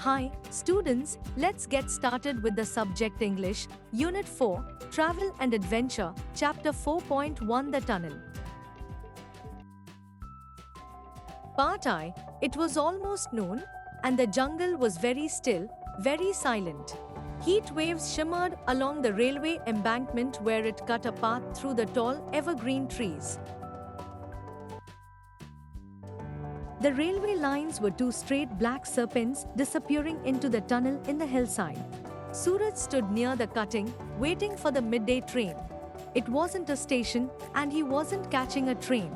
Hi, students, let's get started with the subject English, Unit 4, Travel and Adventure, Chapter 4.1 The Tunnel. Part I. It was almost noon, and the jungle was very still, very silent. Heat waves shimmered along the railway embankment where it cut a path through the tall, evergreen trees. The railway lines were two straight black serpents disappearing into the tunnel in the hillside. Suraj stood near the cutting, waiting for the midday train. It wasn't a station, and he wasn't catching a train.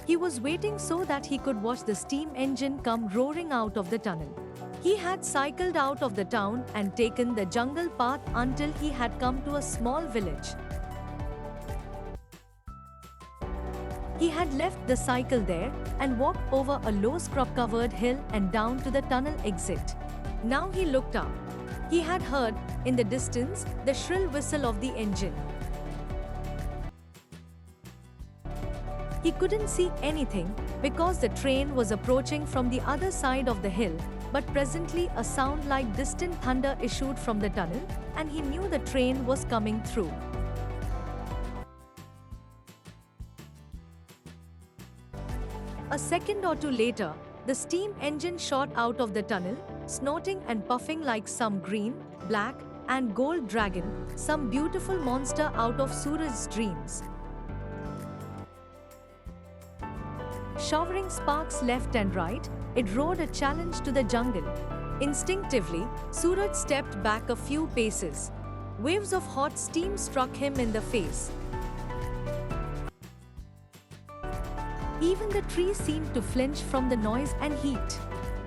He was waiting so that he could watch the steam engine come roaring out of the tunnel. He had cycled out of the town and taken the jungle path until he had come to a small village. He had left the cycle there and walked over a low scrub-covered hill and down to the tunnel exit. Now he looked up. He had heard, in the distance, the shrill whistle of the engine. He couldn't see anything because the train was approaching from the other side of the hill, but presently a sound like distant thunder issued from the tunnel, and he knew the train was coming through. A second or two later, the steam engine shot out of the tunnel, snorting and puffing like some green, black, and gold dragon, some beautiful monster out of Suraj's dreams. Showering sparks left and right, it roared a challenge to the jungle. Instinctively, Suraj stepped back a few paces. Waves of hot steam struck him in the face. Even the trees seemed to flinch from the noise and heat.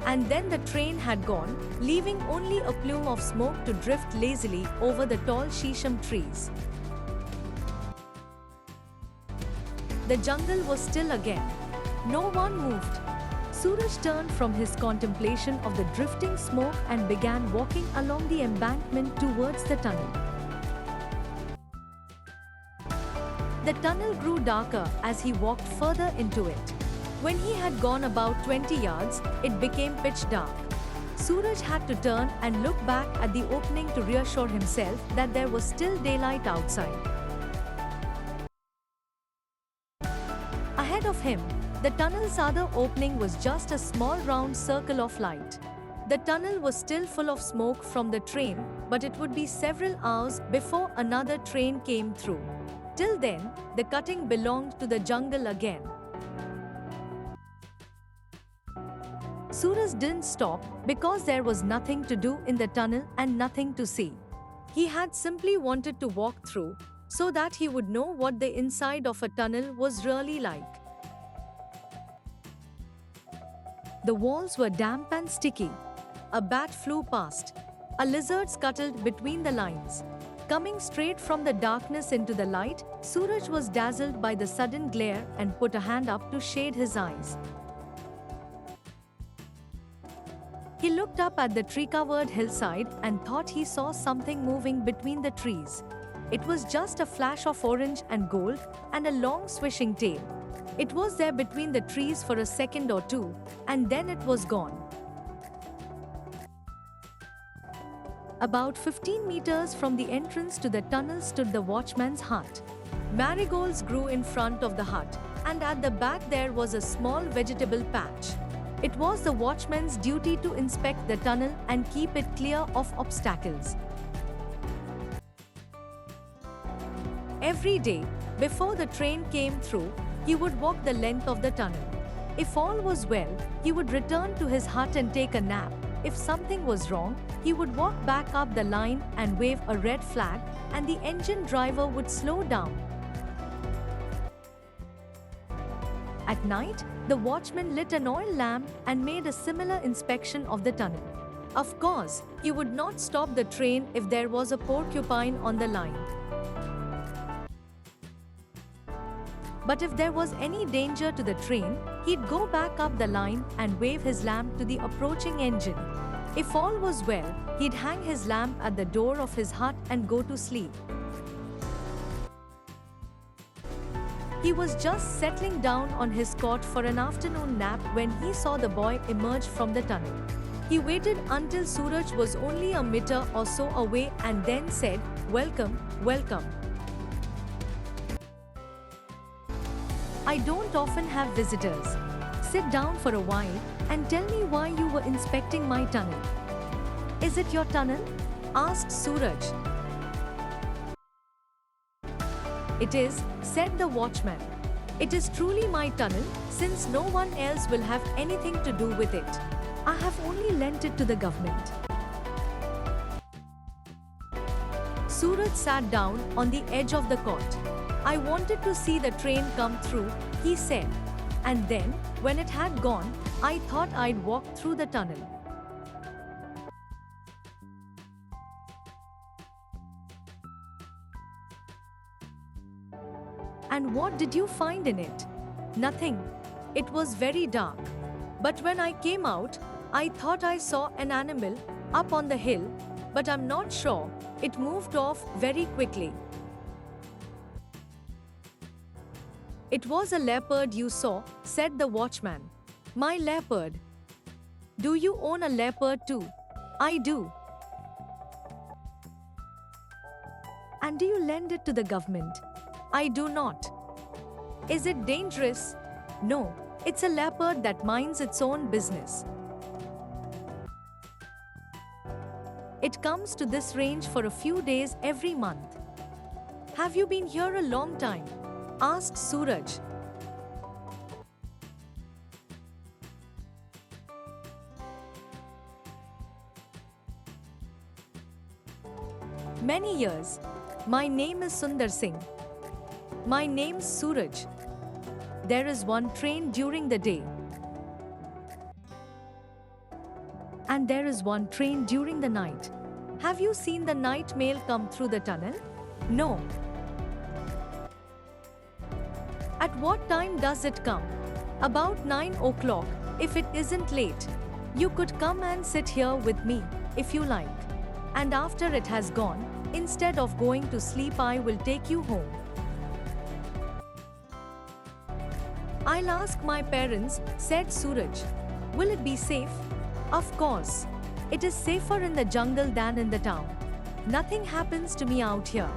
And then the train had gone, leaving only a plume of smoke to drift lazily over the tall shisham trees. The jungle was still again. No one moved. Suraj turned from his contemplation of the drifting smoke and began walking along the embankment towards the tunnel. The tunnel grew darker as he walked further into it. When he had gone about 20 yards, it became pitch dark. Suraj had to turn and look back at the opening to reassure himself that there was still daylight outside. Ahead of him, the tunnel's other opening was just a small round circle of light. The tunnel was still full of smoke from the train, but it would be several hours before another train came through. Till then, the cutting belonged to the jungle again. Suraj didn't stop because there was nothing to do in the tunnel and nothing to see. He had simply wanted to walk through so that he would know what the inside of a tunnel was really like. The walls were damp and sticky. A bat flew past. A lizard scuttled between the lines. Coming straight from the darkness into the light, Suraj was dazzled by the sudden glare and put a hand up to shade his eyes. He looked up at the tree-covered hillside and thought he saw something moving between the trees. It was just a flash of orange and gold and a long swishing tail. It was there between the trees for a second or two, and then it was gone. About 15 meters from the entrance to the tunnel stood the watchman's hut. Marigolds grew in front of the hut, and at the back there was a small vegetable patch. It was the watchman's duty to inspect the tunnel and keep it clear of obstacles. Every day, before the train came through, he would walk the length of the tunnel. If all was well, he would return to his hut and take a nap. If something was wrong, he would walk back up the line and wave a red flag, and the engine driver would slow down. At night, the watchman lit an oil lamp and made a similar inspection of the tunnel. Of course, he would not stop the train if there was a porcupine on the line. But if there was any danger to the train, he'd go back up the line and wave his lamp to the approaching engine. If all was well, he'd hang his lamp at the door of his hut and go to sleep. He was just settling down on his cot for an afternoon nap when he saw the boy emerge from the tunnel. He waited until Suraj was only a meter or so away and then said, "Welcome, welcome. I don't often have visitors. Sit down for a while and tell me why you were inspecting my tunnel." "Is it your tunnel?" asked Suraj. "It is," said the watchman. "It is truly my tunnel, since no one else will have anything to do with it. I have only lent it to the government." Suraj sat down on the edge of the cot. "I wanted to see the train come through," he said. "And then, when it had gone, I thought I'd walk through the tunnel." "And what did you find in it?" "Nothing. It was very dark. But when I came out, I thought I saw an animal up on the hill, but I'm not sure. It moved off very quickly." "It was a leopard you saw," said the watchman. "My leopard." "Do you own a leopard too?" "I do." "And do you lend it to the government?" "I do not." "Is it dangerous?" "No, it's a leopard that minds its own business. It comes to this range for a few days every month." "Have you been here a long time?" asked Suraj. "Many years. My name is Sundar Singh." "My name's Suraj. There is one train during the day. And there is one train during the night." "Have you seen the night mail come through the tunnel?" "No." "At what time does it come?" "About 9 o'clock, if it isn't late. You could come and sit here with me, if you like. And after it has gone, instead of going to sleep, I will take you home." "I'll ask my parents," said Suraj. "Will it be safe?" "Of course. It is safer in the jungle than in the town. Nothing happens to me out here.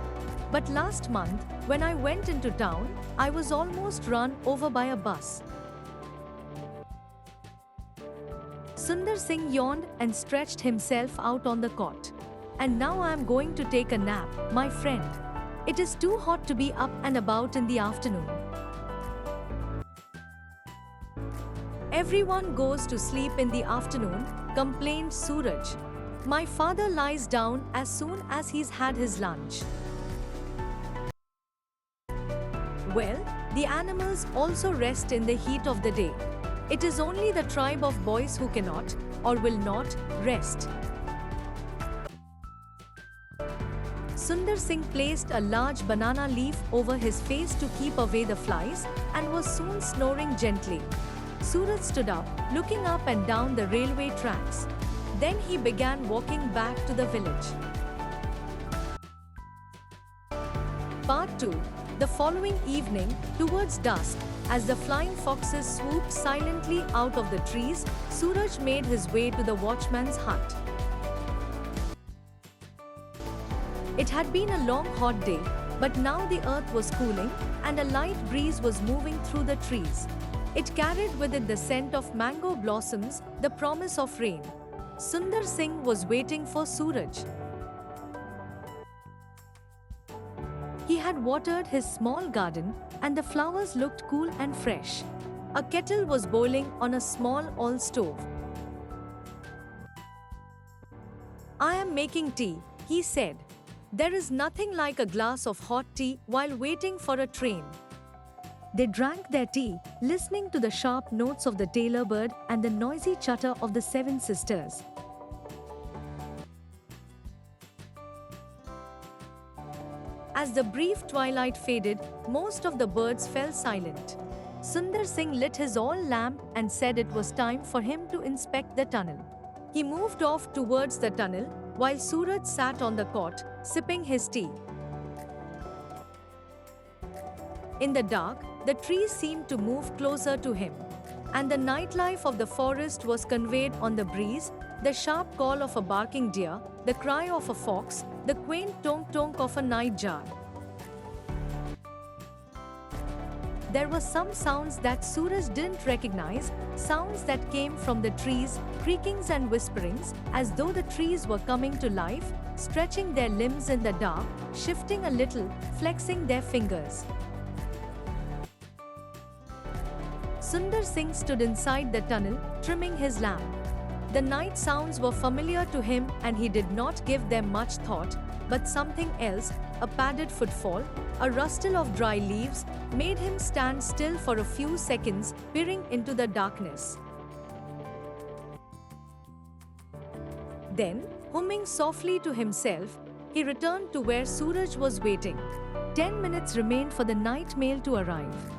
But last month, when I went into town, I was almost run over by a bus." Sundar Singh yawned and stretched himself out on the cot. "And now I am going to take a nap, my friend. It is too hot to be up and about in the afternoon." "Everyone goes to sleep in the afternoon," complained Suraj. "My father lies down as soon as he's had his lunch." "Well, the animals also rest in the heat of the day. It is only the tribe of boys who cannot, or will not, rest." Sundar Singh placed a large banana leaf over his face to keep away the flies, and was soon snoring gently. Suraj stood up, looking up and down the railway tracks. Then he began walking back to the village. Part 2. The following evening, towards dusk, as the flying foxes swooped silently out of the trees, Suraj made his way to the watchman's hut. It had been a long hot day, but now the earth was cooling, and a light breeze was moving through the trees. It carried with it the scent of mango blossoms, the promise of rain. Sundar Singh was waiting for Suraj. He had watered his small garden, and the flowers looked cool and fresh. A kettle was boiling on a small oil stove. "I am making tea," he said. "There is nothing like a glass of hot tea while waiting for a train." They drank their tea, listening to the sharp notes of the tailor bird and the noisy chatter of the seven sisters. As the brief twilight faded, most of the birds fell silent. Sundar Singh lit his oil lamp and said it was time for him to inspect the tunnel. He moved off towards the tunnel, while Suraj sat on the cot, sipping his tea. In the dark, The trees seemed to move closer to him. And the nightlife of the forest was conveyed on the breeze, the sharp call of a barking deer, the cry of a fox, the quaint tonk-tonk of a nightjar. There were some sounds that Suraj didn't recognize, sounds that came from the trees, creakings and whisperings, as though the trees were coming to life, stretching their limbs in the dark, shifting a little, flexing their fingers. Sundar Singh stood inside the tunnel, trimming his lamp. The night sounds were familiar to him and he did not give them much thought, but something else, a padded footfall, a rustle of dry leaves, made him stand still for a few seconds, peering into the darkness. Then, humming softly to himself, he returned to where Suraj was waiting. 10 minutes remained for the night mail to arrive.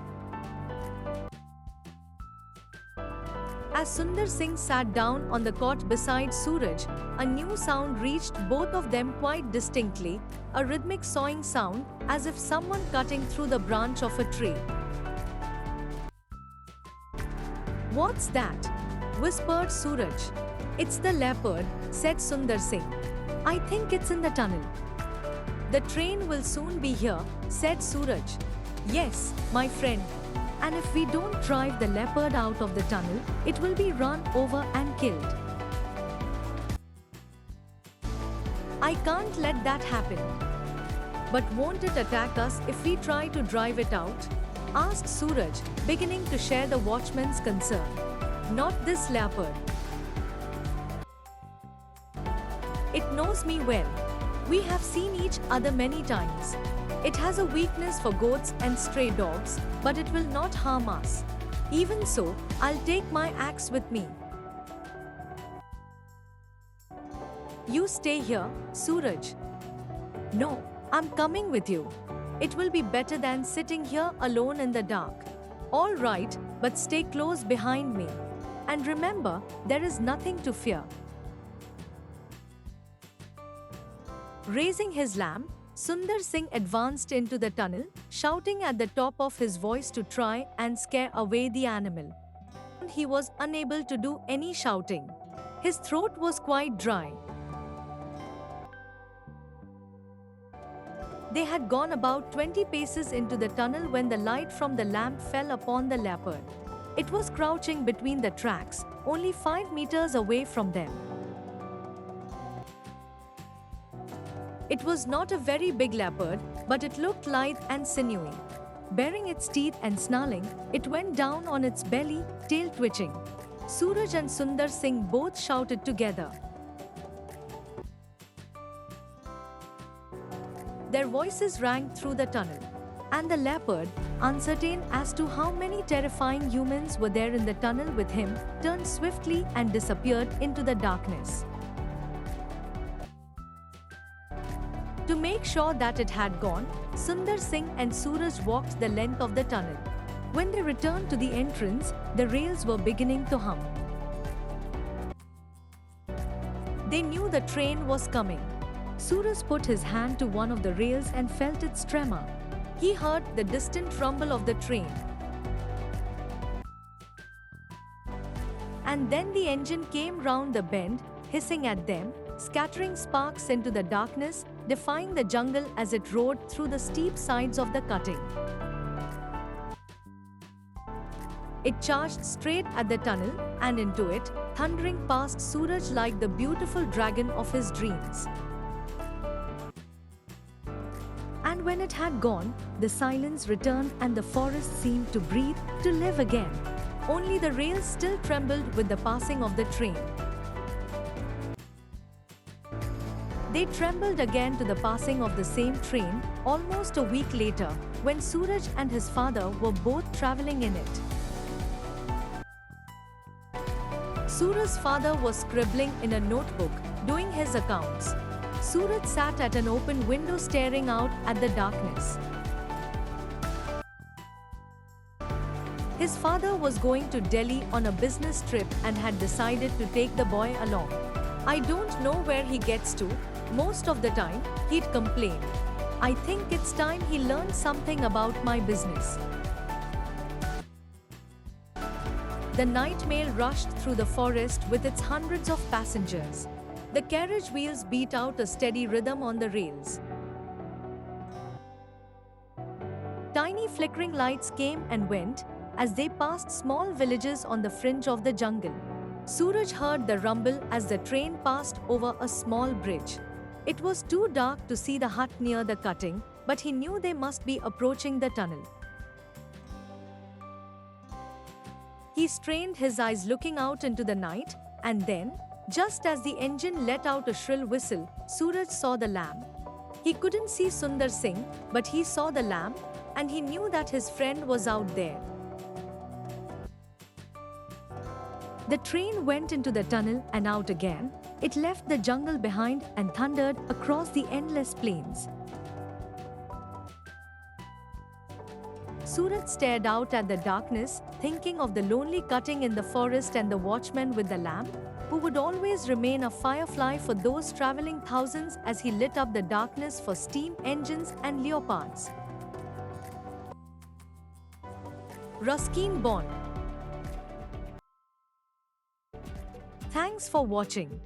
As Sundar Singh sat down on the cot beside Suraj, a new sound reached both of them quite distinctly, a rhythmic sawing sound, as if someone cutting through the branch of a tree. "What's that?" whispered Suraj. "It's the leopard," said Sundar Singh. "I think it's in the tunnel." "The train will soon be here," said Suraj. "Yes, my friend. And if we don't drive the leopard out of the tunnel, it will be run over and killed." "I can't let that happen." "But won't it attack us if we try to drive it out?" asked Suraj, beginning to share the watchman's concern. "Not this leopard. It knows me well. We have seen each other many times. It has a weakness for goats and stray dogs, but it will not harm us. Even so, I'll take my axe with me." "You stay here, Suraj." "No, I'm coming with you. It will be better than sitting here alone in the dark." "All right, but stay close behind me. And remember, there is nothing to fear." Raising his lamp, Sundar Singh advanced into the tunnel, shouting at the top of his voice to try and scare away the animal. He was unable to do any shouting. His throat was quite dry. They had gone about 20 paces into the tunnel when the light from the lamp fell upon the leopard. It was crouching between the tracks, only 5 meters away from them. It was not a very big leopard, but it looked lithe and sinewy. Baring its teeth and snarling, it went down on its belly, tail twitching. Suraj and Sundar Singh both shouted together. Their voices rang through the tunnel. And the leopard, uncertain as to how many terrifying humans were there in the tunnel with him, turned swiftly and disappeared into the darkness. To make sure that it had gone, Sundar Singh and Suraj walked the length of the tunnel. When they returned to the entrance, the rails were beginning to hum. They knew the train was coming. Suraj put his hand to one of the rails and felt its tremor. He heard the distant rumble of the train. And then the engine came round the bend, hissing at them, scattering sparks into the darkness, defying the jungle as it roared through the steep sides of the cutting. It charged straight at the tunnel and into it, thundering past Suraj like the beautiful dragon of his dreams. And when it had gone, the silence returned and the forest seemed to breathe, to live again. Only the rails still trembled with the passing of the train. They trembled again to the passing of the same train, almost a week later, when Suraj and his father were both traveling in it. Suraj's father was scribbling in a notebook, doing his accounts. Suraj sat at an open window staring out at the darkness. His father was going to Delhi on a business trip and had decided to take the boy along. "I don't know where he gets to. Most of the time, he'd complain. I think it's time he learned something about my business." The night mail rushed through the forest with its hundreds of passengers. The carriage wheels beat out a steady rhythm on the rails. Tiny flickering lights came and went as they passed small villages on the fringe of the jungle. Suraj heard the rumble as the train passed over a small bridge. It was too dark to see the hut near the cutting, but he knew they must be approaching the tunnel. He strained his eyes looking out into the night, and then, just as the engine let out a shrill whistle, Suraj saw the lamp. He couldn't see Sundar Singh, but he saw the lamp, and he knew that his friend was out there. The train went into the tunnel and out again. It left the jungle behind and thundered across the endless plains. Suraj stared out at the darkness, thinking of the lonely cutting in the forest and the watchman with the lamp, who would always remain a firefly for those traveling thousands as he lit up the darkness for steam engines and leopards. Ruskin Bond. Thanks for watching.